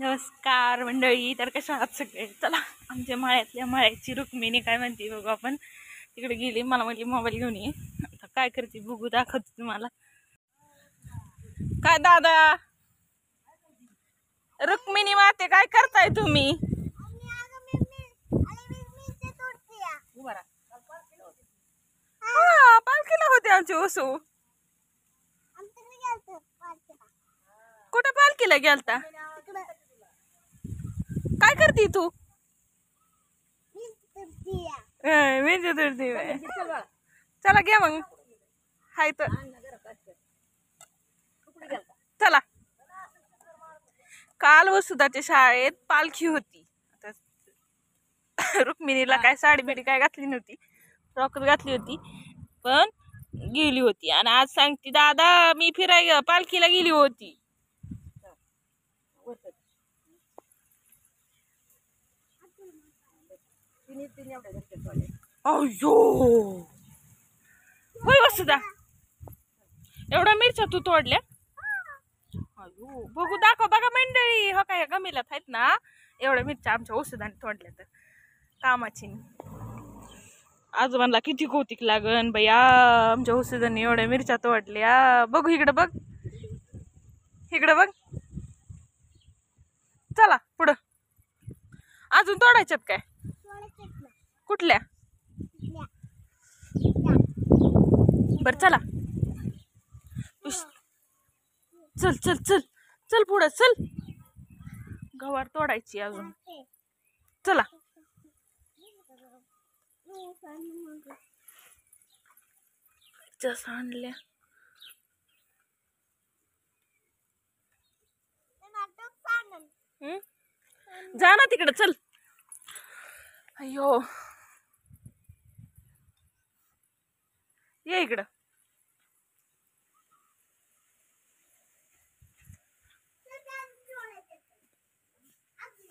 नमस्कार मंडळी. तर कशा आहात सगळे? चला आमच्या माळ्यातल्या माळ्याची रुक्मिणी काय म्हणते बघू आपण. तिकडे गेली, मला म्हटली मोबाईल घेऊन ये. आता काय करते बघू, दाखवते तुम्हाला. काय दादा, रुक्मिणी माते काय करताय तुम्ही? हा, पालखीला होते आमची ओसू. कुठं पालखीला गेलता? काय करते तू? मी चतुर्थी. चला घ्या मग. हाय तर चला. काल वसुधाच्या शाळेत पालखी होती. रुक्मिणीला काय साडी बिडी काय घातली नव्हती, फ्रॉक घातली होती, पण गेली होती. आणि आज सांगते दादा मी पालखीला गेली होती. अयो होय वसुधा, एवढ्या मिरच्या तू तोडल्या? अयो बघू, दाखव बघा मंडळी. हो काय गमिलात आहेत ना एवढ्या मिरच्या आमच्या वसुधाने तोडल्या. तर कामाची आजोबांना किती कौतिक लागन बया, आमच्या वसुधाने एवढ्या मिरच्या तोडल्या. बघू इकडं बघ, इकडं बघ. चला पुढं. अजून तोडायच्यात काय? कुठल्या? बर चला. चल चल चल चल पुढं चल. गवार तोडायची अजून. चला. आणल्या जा ना तिकडं चल. अयो ये इकडं.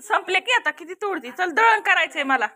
संपले की आता किती तोडती. चल दळण करायचंय मला.